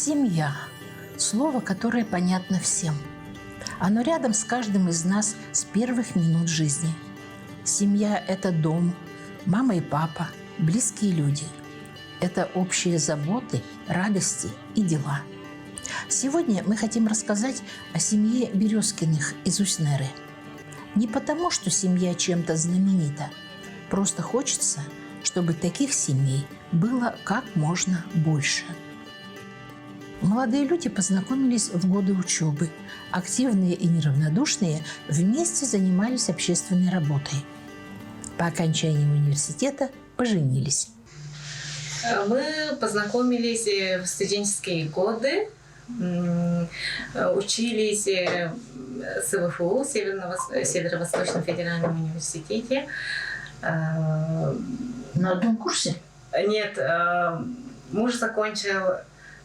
Семья – слово, которое понятно всем. Оно рядом с каждым из нас с первых минут жизни. Семья – это дом, мама и папа, близкие люди. Это общие заботы, радости и дела. Сегодня мы хотим рассказать о семье Березкиных из Уснеры. Не потому, что семья чем-то знаменита. Просто хочется, чтобы таких семей было как можно больше. Молодые люди познакомились в годы учебы. Активные и неравнодушные вместе занимались общественной работой. По окончании университета поженились. Мы познакомились в студенческие годы, учились в СВФУ, Северо-Восточном федеральном университете. На одном курсе? Нет, муж закончил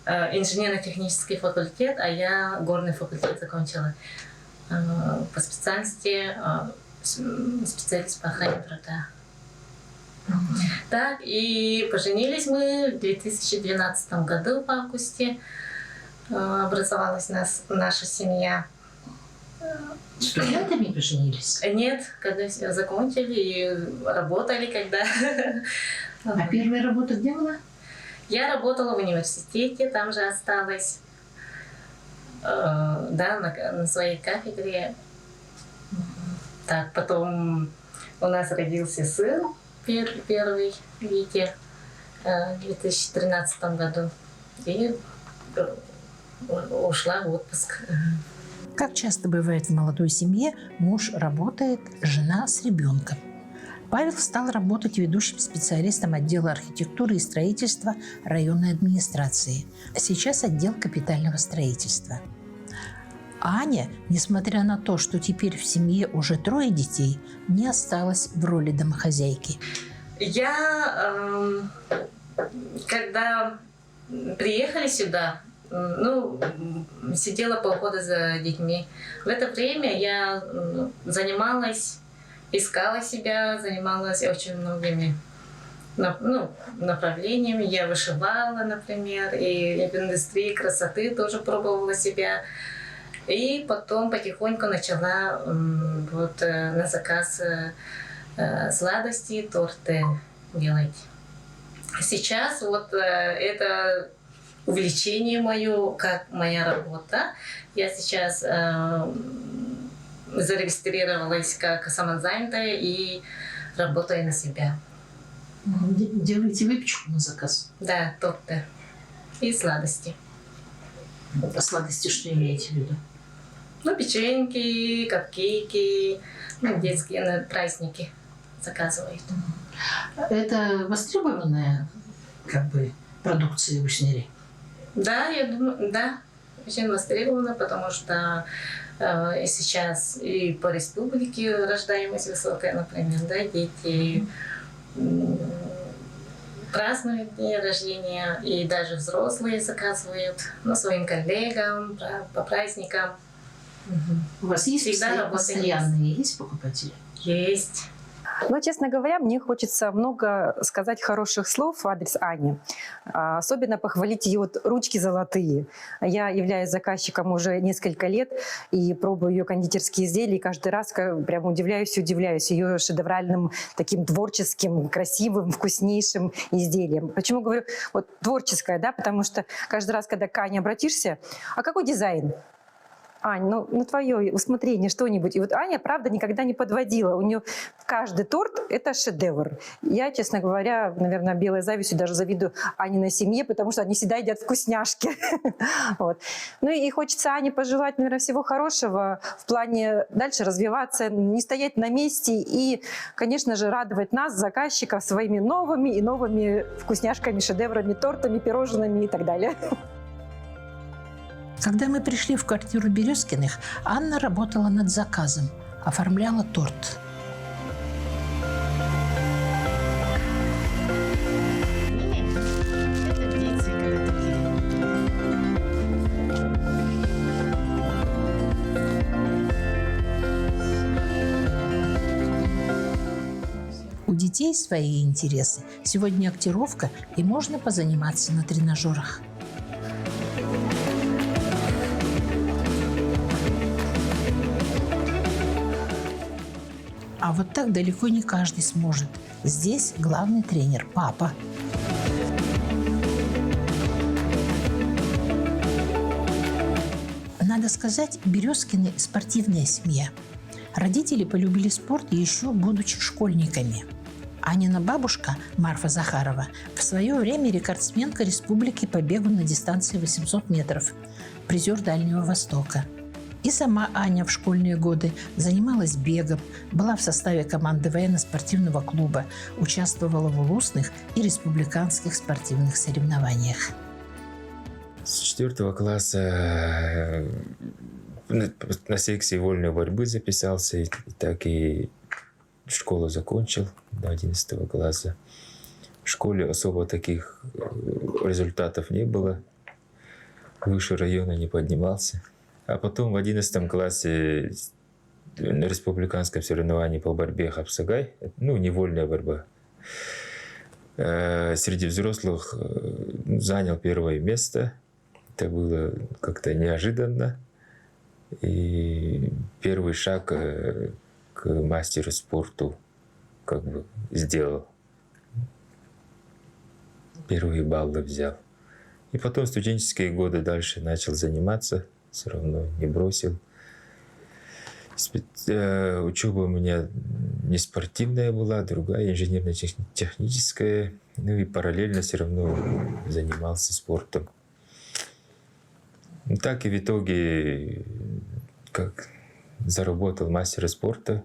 инженерно-технический факультет, а я горный факультет закончила по специальности специалист по охране труда. Так, и поженились мы в 2012 году в августе. Образовалась наша семья. Студентами поженились? Нет, когда все закончили и работали, когда... А первая работа где была? Я работала в университете, там же осталась, да, на своей кафедре. Так, потом у нас родился сын, первый Витя, в 2013 году. И ушла в отпуск. Как часто бывает в молодой семье, муж работает, жена с ребенком. Павел стал работать ведущим специалистом отдела архитектуры и строительства районной администрации. Сейчас отдел капитального строительства. Аня, несмотря на то, что теперь в семье уже 3 детей, не осталась в роли домохозяйки. Я, когда приехали сюда, сидела полгода за детьми. В это время я занималась, искала себя, занималась очень многими направлениями. Я вышивала, например, и в индустрии красоты тоже пробовала себя. И потом потихоньку начала на заказ сладости, торты делать. Сейчас это увлечение мое, как моя работа. Я сейчас зарегистрировалась как самозанятая и работаю на себя. Делаете выпечку на заказ? Да, торты и сладости. А сладости что имеете в виду? Печеньки, капкейки, детские на праздники заказывают. Это востребованная продукция в Уснере? Да, я думаю, да, очень востребована, потому что сейчас и по республике рождаемость высокая, например, да, дети празднуют дни рождения, и даже взрослые заказывают своим коллегам по праздникам. У вас есть постоянные есть покупатели? Есть. Но, честно говоря, мне хочется много сказать хороших слов в адрес Ани. Особенно похвалить ее ручки золотые. Я являюсь заказчиком уже несколько лет и пробую ее кондитерские изделия. И каждый раз прям удивляюсь и удивляюсь ее шедевральным, таким творческим, красивым, вкуснейшим изделием. Почему говорю творческое, да? Потому что каждый раз, когда к Ане обратишься, а какой дизайн? Ань, на твое усмотрение что-нибудь. И Аня, правда, никогда не подводила. У нее каждый торт – это шедевр. Я, честно говоря, наверное, белой завистью даже завидую Аниной семье, потому что они всегда едят вкусняшки. И хочется Ане пожелать, наверное, всего хорошего в плане дальше развиваться, не стоять на месте и, конечно же, радовать нас, заказчиков, своими новыми и новыми вкусняшками, шедеврами, тортами, пирожными и так далее. Когда мы пришли в квартиру Березкиных, Анна работала над заказом, оформляла торт. У детей свои интересы. Сегодня актировка, и можно позаниматься на тренажерах. А вот так далеко не каждый сможет. Здесь главный тренер – папа. Надо сказать, Березкины – спортивная семья. Родители полюбили спорт еще будучи школьниками. Анина бабушка, Марфа Захарова, в свое время рекордсменка республики по бегу на дистанции 800 метров, призер Дальнего Востока. И сама Аня в школьные годы занималась бегом, была в составе команды военно-спортивного клуба, участвовала в улусных и республиканских спортивных соревнованиях. С 4 класса на секции вольной борьбы записался, и так и школу закончил до 11 класса. В школе особо таких результатов не было. Выше района не поднимался. А потом в 11 классе на республиканском соревновании по борьбе Хапсагай, невольная борьба, среди взрослых занял первое место. Это было как-то неожиданно. И первый шаг к мастеру спорту сделал. Первые баллы взял. И потом студенческие годы дальше начал заниматься. Все равно не бросил. Учеба у меня не спортивная была, другая, инженерно-техническая. И параллельно все равно занимался спортом. Так и в итоге заработал мастера спорта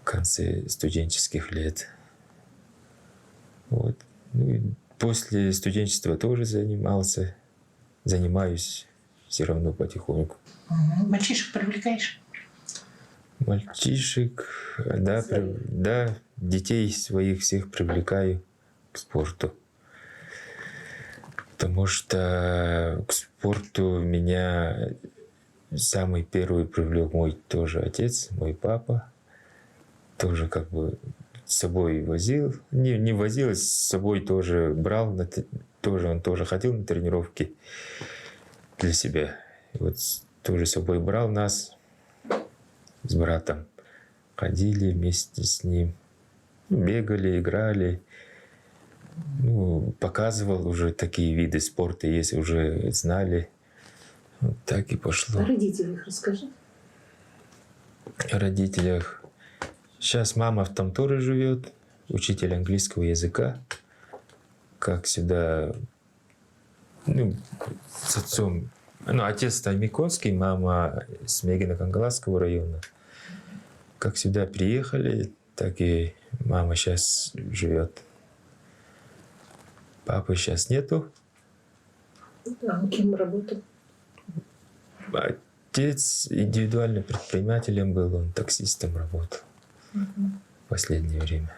в конце студенческих лет. Вот. И после студенчества тоже занимаюсь все равно потихоньку. Мальчишек привлекаешь? Мальчишек, да, детей своих всех привлекаю к спорту. Потому что к спорту меня самый первый привлек мой тоже отец, мой папа. Тоже с собой возил. Не возил, с собой тоже брал. Он тоже ходил на тренировки для себя. И вот тоже с собой брал нас с братом. Ходили вместе с ним. Бегали, играли. Показывал уже такие виды спорта, если уже знали. Вот так и пошло. О родителях расскажи. О родителях. Сейчас мама там тоже живет, учитель английского языка. Как сюда, с отцом. Отец Миконский, мама с Мегино-Кангаласского района. Как сюда приехали, так и мама сейчас живет. Папы сейчас нету. А кем работал? Отец индивидуальным предпринимателем был, он таксистом работал в последнее время.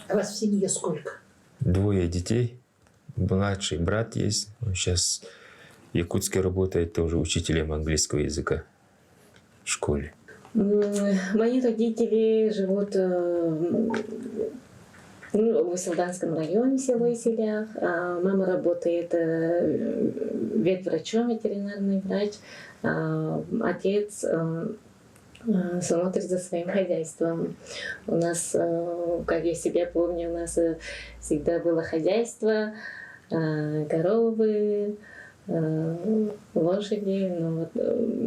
А вас в семье сколько? 2 детей. Младший брат есть. Он сейчас в Якутске работает тоже учителем английского языка в школе. Мои родители живут в Исылданском районе, село Исилях. Мама работает ветврачом, ветеринарный врач. Отец смотрит за своим хозяйством. У нас, как я себя помню, у нас всегда было хозяйство, коровы, лошади.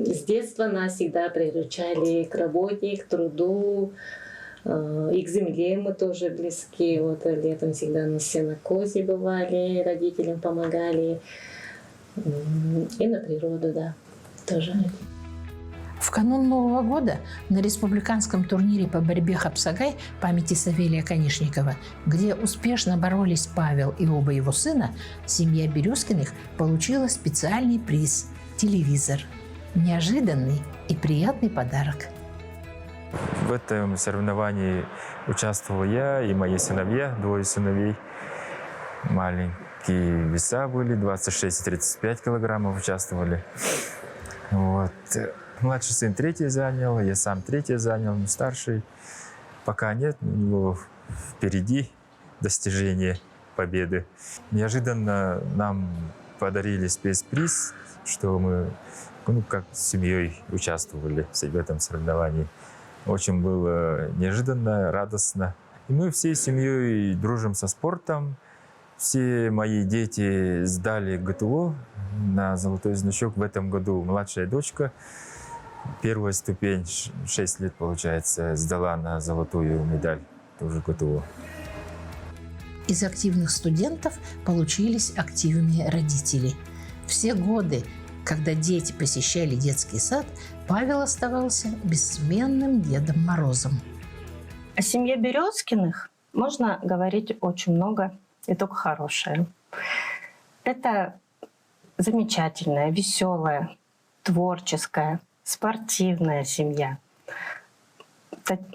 С детства нас всегда приручали к работе, к труду. И к земле мы тоже близки. Летом всегда на сенокосе бывали, родителям помогали. И на природу, да, тоже. В канун Нового года на республиканском турнире по борьбе Хапсагай памяти Савелия Конишникова, где успешно боролись Павел и оба его сына, семья Березкиных получила специальный приз – телевизор. Неожиданный и приятный подарок. В этом соревновании участвовал я и мои сыновья, 2 сыновей. Маленькие веса были, 26 и 35 килограммов участвовали. Младший сын 3 занял, я сам 3 занял, но старший пока нет, у него впереди достижение победы. Неожиданно нам подарили спецприз, что мы как с семьей участвовали в этом соревновании. Очень было неожиданно, радостно. И мы всей семьей дружим со спортом. Все мои дети сдали ГТО на золотой значок. В этом году младшая дочка, первая ступень, 6 лет, получается, сдала на золотую медаль, тоже ГТО. Из активных студентов получились активные родители. Все годы, когда дети посещали детский сад, Павел оставался бессменным Дедом Морозом. О семье Березкиных можно говорить очень много и только хорошее. Это замечательная, веселая, творческая, спортивная семья.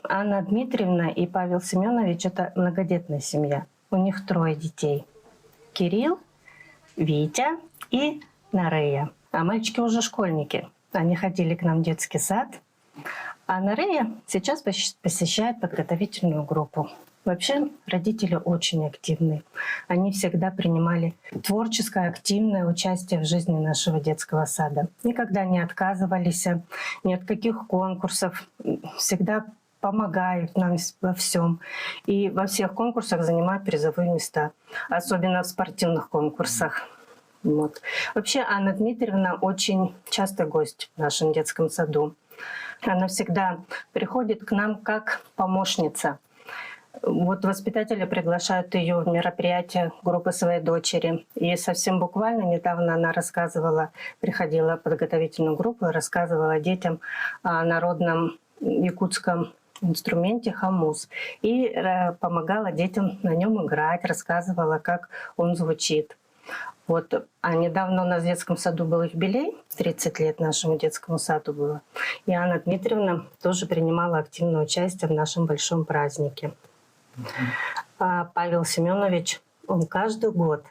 Анна Дмитриевна и Павел Семенович — это многодетная семья. У них 3 детей. Кирилл, Витя и Нарея. А мальчики уже школьники. Они ходили к нам в детский сад. А Нарея сейчас посещает подготовительную группу. Вообще родители очень активны. Они всегда принимали творческое, активное участие в жизни нашего детского сада. Никогда не отказывались ни от каких конкурсов. Всегда помогают нам во всем. И во всех конкурсах занимают призовые места. Особенно в спортивных конкурсах. Вот. Вообще Анна Дмитриевна очень частый гость в нашем детском саду. Она всегда приходит к нам как помощница. Вот воспитатели приглашают ее в мероприятия группы своей дочери. И совсем буквально недавно она рассказывала, приходила в подготовительную группу и рассказывала детям о народном якутском инструменте хамус. И помогала детям на нем играть, рассказывала, как он звучит. Вот. А недавно у нас в детском саду был юбилей, 30 лет нашему детскому саду было. И Анна Дмитриевна тоже принимала активное участие в нашем большом празднике. А Павел Семенович, он каждый год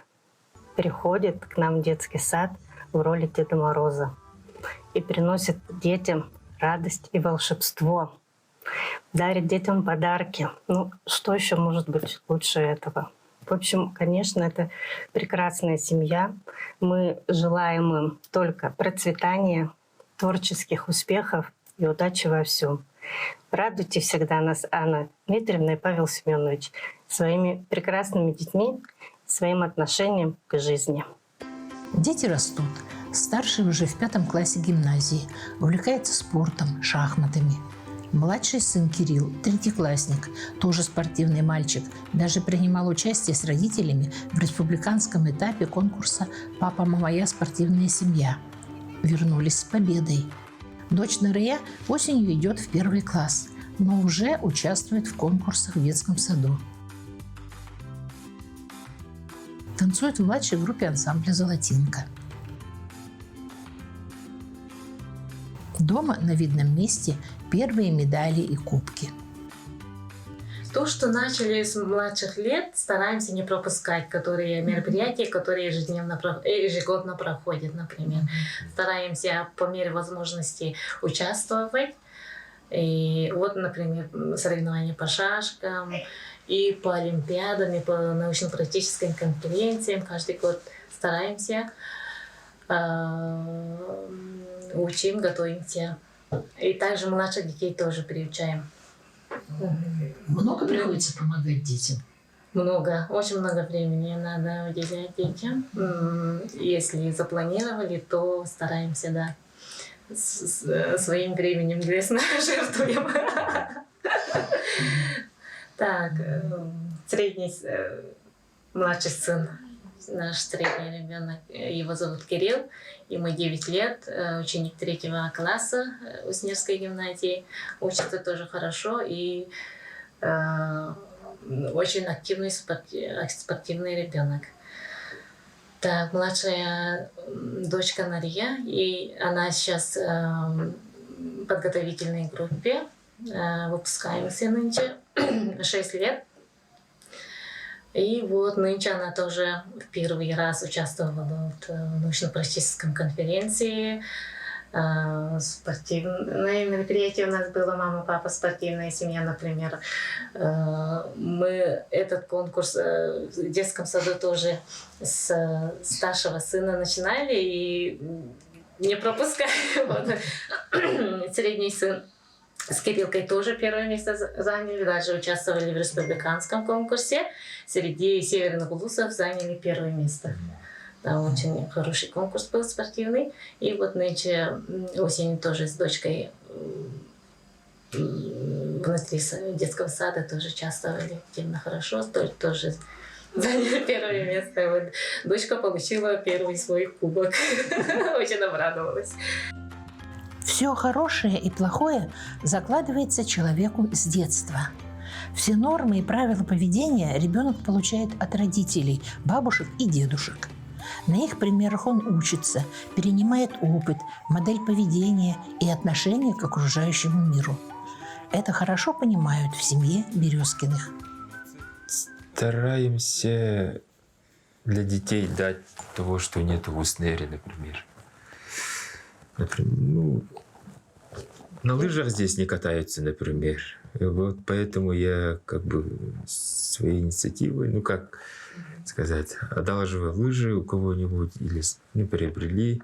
приходит к нам в детский сад в роли Деда Мороза и приносит детям радость и волшебство, дарит детям подарки. Ну, что еще может быть лучше этого? В общем, конечно, это прекрасная семья. Мы желаем им только процветания, творческих успехов и удачи во всем. Радуйте всегда нас, Анна Дмитриевна и Павел Семенович, своими прекрасными детьми, своим отношением к жизни. Дети растут. Старший уже в 5 классе гимназии, увлекается спортом, шахматами. Младший сын Кирилл, 3-классник, тоже спортивный мальчик, даже принимал участие с родителями в республиканском этапе конкурса «Папа, мама, я. Спортивная семья». Вернулись с победой. Дочь Нарея осенью идет в 1 класс, но уже участвует в конкурсах в детском саду. Танцует в младшей группе ансамбля «Золотинка». Дома на видном месте первые медали и кубки. То, что начали с младших лет, стараемся не пропускать, которые мероприятия, которые ежегодно проходят, например. Стараемся по мере возможности участвовать. И вот, например, соревнования по шашкам, и по олимпиадам, и по научно-практическим конференциям. Каждый год стараемся, учим, готовимся. И также младших детей тоже приучаем. Много приходится помогать детям? Много, очень много времени надо уделять детям. Если запланировали, то стараемся, да, своим временем лестно жертвуем. Так, средний, младший сын, наш средний ребенок, его зовут Кирилл, ему 9 лет, ученик 3 класса Уснежской гимназии, учится тоже хорошо и очень активный спортивный ребенок. Так, младшая дочка Нария, и она сейчас в подготовительной группе, выпускаемся нынче, 6 лет. И вот нынче она тоже в первый раз участвовала в научно-практической конференции. Спортивное мероприятие у нас было «Мама, папа, спортивная семья», например. Мы этот конкурс в детском саду тоже с старшего сына начинали и не пропускали. Вот. Средний сын С Кириллкой тоже первое место заняли, даже участвовали в республиканском конкурсе. Среди северных улусов заняли первое место. Да, очень хороший конкурс был спортивный. И вот нынче осенью тоже с дочкой внутри детского сада тоже участвовали активно хорошо. Тоже заняли первое место. Вот дочка получила первый свой кубок. Очень обрадовалась. Все хорошее и плохое закладывается человеку с детства. Все нормы и правила поведения ребенок получает от родителей, бабушек и дедушек. На их примерах он учится, перенимает опыт, модель поведения и отношение к окружающему миру. Это хорошо понимают в семье Березкиных. Стараемся для детей дать того, что нет в Уснере, например. Ну, на лыжах здесь не катаются, например. И вот поэтому я как бы своей инициативой, ну как сказать, одалживаю лыжи у кого-нибудь или приобрели.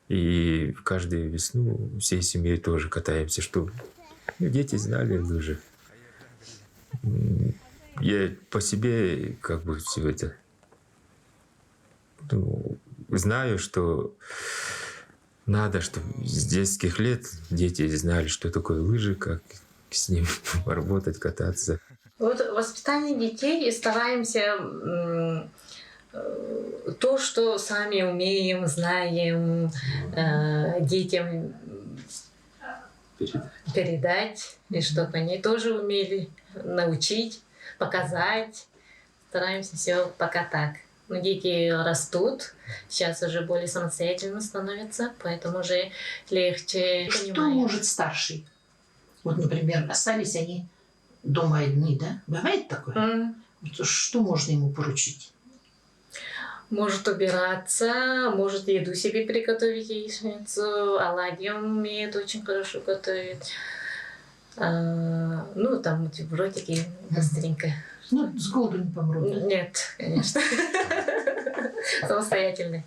И каждую весну всей семьей тоже катаемся, чтобы дети знали лыжи. Я по себе как бы все это знаю, что надо, чтобы с детских лет дети знали, что такое лыжи, как с ним работать, кататься. Вот воспитание детей стараемся то, что сами умеем, знаем, детям передать, и чтобы они тоже умели научить, показать. Стараемся все пока так. Но дети растут, сейчас уже более самостоятельно становятся, поэтому уже легче Что понимают. может старший? Вот, например, остались они дома одни, да? Бывает такое? Вот что можно ему поручить? Может убираться, может еду себе приготовить, яичницу, оладьи он умеет очень хорошо готовить. Ну, там бутербродики быстренько. Ну, с голоду не помрут, да? Нет, конечно. Самостоятельный.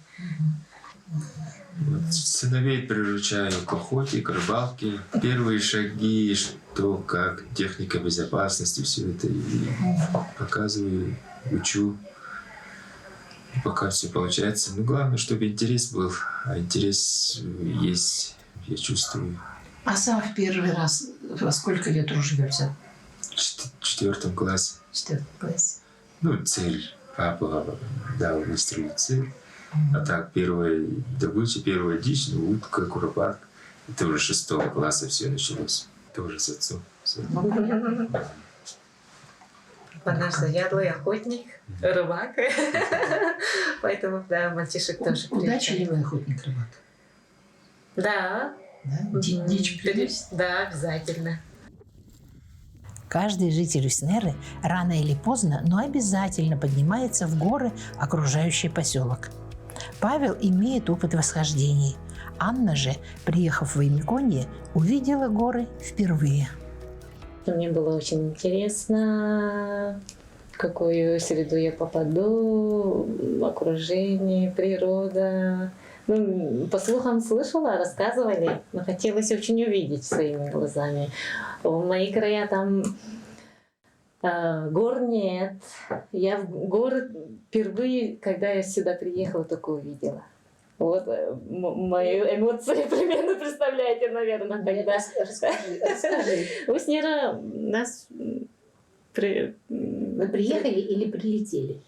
Сыновей приручаю к охоте, к рыбалке. Первые шаги, что, как, техника безопасности, все это и показываю, учу. Пока все получается. Но главное, чтобы интерес был. А интерес есть, я чувствую. А сам в первый раз во сколько лет ружьётся? В 4 классе. В 4 классе. Ну, цель. Папа дал выстрелить цель. А так, первая добыча, первая дичь, ну, утка, куропатка. Это уже 6 класса все началось. Тоже с отцом. Наш заядлый охотник, рыбак. Поэтому, да, мальчишек тоже Удачливый охотник-рыбак. Да. Да? Дичь привез? Да, обязательно. Каждый житель Уснеры рано или поздно, но обязательно поднимается в горы, окружающий поселок. Павел имеет опыт восхождений. Анна же, приехав в Ваймиконье, увидела горы впервые. Мне было очень интересно, в какую среду я попаду, окружение, природа. Ну, по слухам слышала, рассказывали, но хотелось очень увидеть своими глазами. В мои края там гор нет. Я в горы впервые, когда я сюда приехала, только увидела. Вот мои эмоции примерно представляете, наверное, когда... Расскажи. Уснера нас... Вы приехали или прилетели?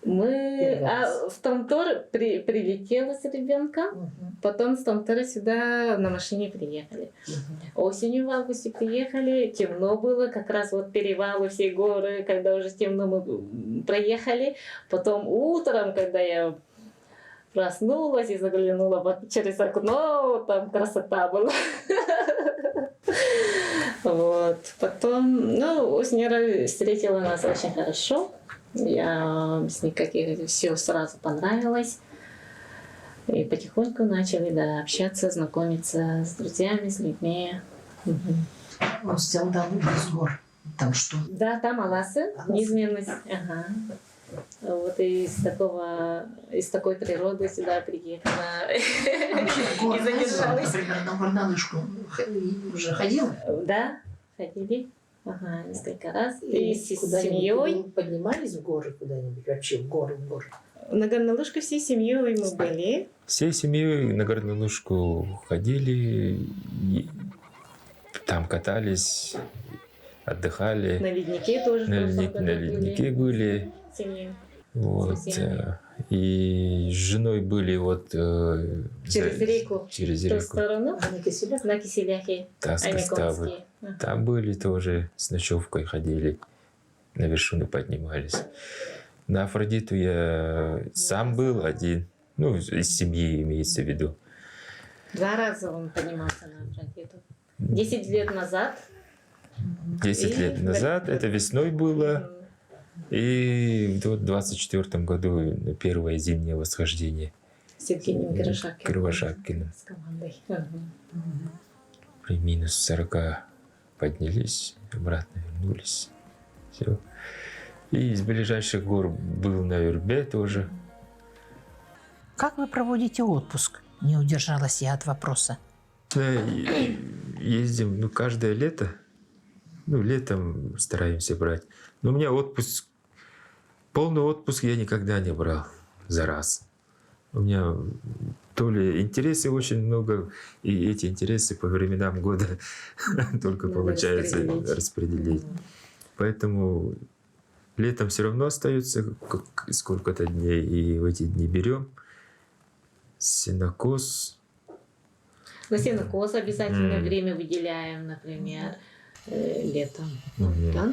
Мы в Томтор прилетела с ребенком, потом с Томтора сюда на машине приехали. Осенью в августе приехали, темно было, как раз вот перевалы, все горы, когда уже темно мы проехали. Потом утром, когда я проснулась и заглянула через окно, там красота была. Вот. Потом, ну, Уснера встретила нас очень хорошо. Я с никаких, все сразу понравилось. И потихоньку начали, да, общаться, знакомиться с друзьями, с людьми. Он сел там без гор. Там что? Да, там Аласы, неизменность. Ага. Вот из такой природы сюда приехала и задержалась. Например, на горнолыжку уже ходила? Да, ходили. Ага, несколько раз. И с куда-нибудь семьей. поднимались в горы куда-нибудь? Вообще в горы? На горнолыжке всей семьей мы были. Всей семьей на горнолыжку ходили, и там катались, отдыхали. На леднике тоже. На, в прошлом ледник- году на леднике были. Семьей. Вот, семьей. и с женой были вот Через реку. через В ту реку сторону. На Киселях? На Киселяхе. Таскоставы. Аниконские. Ага. Там были тоже, с ночевкой ходили, на вершины поднимались. На Афродиту я сам был один, ну, из семьи имеется в виду. 2 раза он поднимался на Афродиту. 10 лет назад. 10 И лет назад, это весной было, и в 24 году первое зимнее восхождение С Евгением Кировошапкиным. Кировошапкиным. С командой. Ага. При минус 40 поднялись, обратно вернулись. Все. И из ближайших гор был на Юрбе тоже. Как вы проводите отпуск? Не удержалась я от вопроса. Да, и ездим, каждое лето. Летом стараемся брать. Но у меня отпуск, полный отпуск я никогда не брал за раз. У меня то ли интересы очень много, и эти интересы по временам года только Надо получается распределить. Поэтому летом все равно остается сколько-то дней, и в эти дни берем сенокос. На сенокос обязательно время выделяем, например, летом. Да?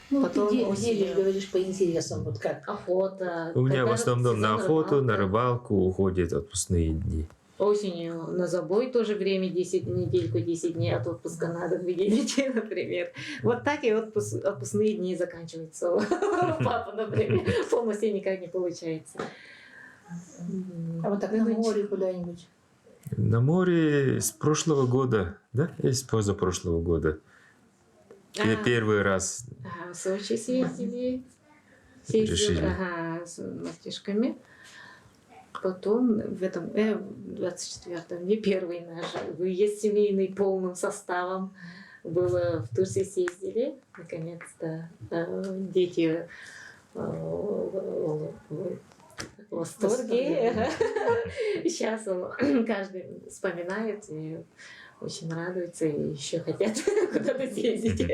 Потом осенью. говоришь по интересам, вот как? Охота. У меня в Когда основном на сезон охоту, на рыбалка. рыбалку уходят отпускные дни. Осенью на забой тоже время 10 дней от отпуска надо выделить, например. Вот так и отпускные дни заканчиваются. Папа, например, полностью никак не получается. А вот так на море куда-нибудь? На море с прошлого года, да? Или с позапрошлого года. Я первый раз. В Сочи съездили. Решили. С мальчишками. Потом в этом 24-м, не первый наш выезд семейный полным составом. Было в Турции съездили. Наконец-то дети в восторге. Сейчас каждый вспоминает и очень радуется, и еще хотят куда-то съездить.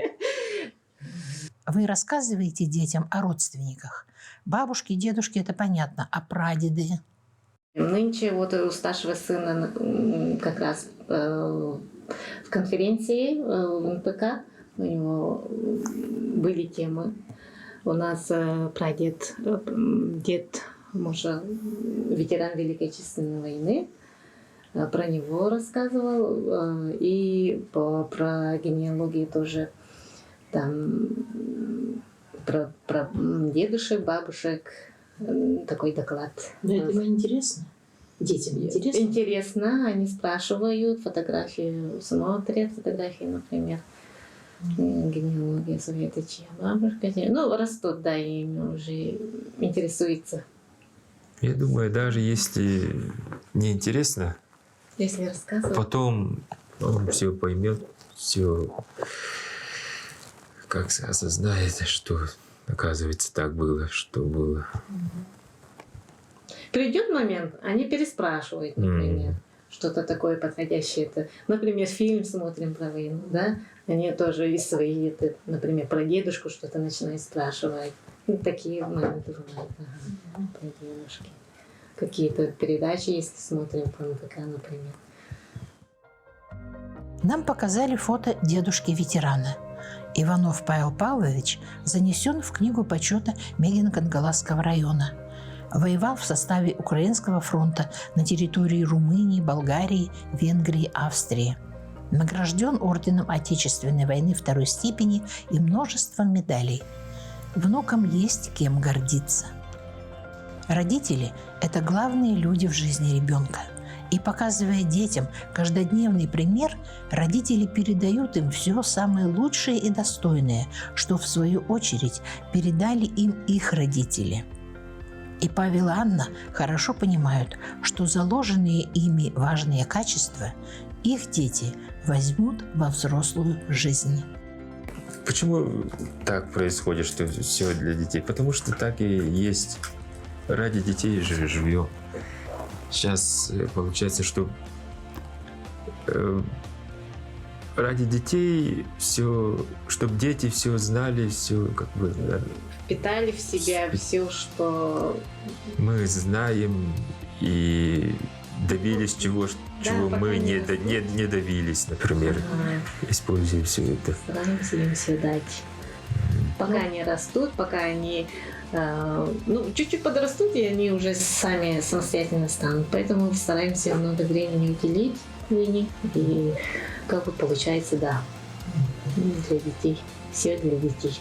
Вы рассказываете детям о родственниках? Бабушки, дедушки, это понятно, а прадеды? Нынче вот у старшего сына как раз в конференции в НПК у него были темы. У нас прадед, дед мужа, ветеран Великой Отечественной войны, про него рассказывал, и про генеалогию тоже, там про дедушек, бабушек, такой доклад. Но это интересно. Детям интересно? Интересно, они спрашивают, фотографии смотрят, фотографии, например, генеалогия своей, это чья бабушка. Растут, да, и уже интересуются. Я думаю, даже если не интересно, Если рассказывать. потом он все поймет, все как осознает, что оказывается так было, что было. Придет момент, они переспрашивают, например, что-то такое подходящее. Это, например, фильм смотрим про войну, да? Они тоже из своей, например, про дедушку что-то начинают спрашивать. Такие моменты бывают. Про дедушки. Какие-то передачи, если смотрим по НТК, например. Нам показали фото дедушки-ветерана. Иванов Павел Павлович занесен в книгу почета Мегино-Кангаласского района. Воевал в составе Украинского фронта на территории Румынии, Болгарии, Венгрии, Австрии. Награжден орденом Отечественной войны второй степени и множеством медалей. Внукам есть кем гордиться. Родители – это главные люди в жизни ребенка. И показывая детям каждодневный пример, родители передают им все самое лучшее и достойное, что в свою очередь передали им их родители. И Павел и Анна хорошо понимают, что заложенные ими важные качества их дети возьмут во взрослую жизнь. Почему так происходит, что все для детей? Потому что так и есть. Ради детей же живем. Сейчас получается, что ради детей все, чтобы дети все знали, все как бы да, Впитали в себя все, что... мы знаем и добились чего пока мы не не добились, например, используя все это. Стараемся им все дать. Пока они растут, пока они чуть-чуть подрастут, и они уже сами самостоятельно станут. Поэтому стараемся много времени уделить для них. И как бы получается, да, для детей. Все для детей.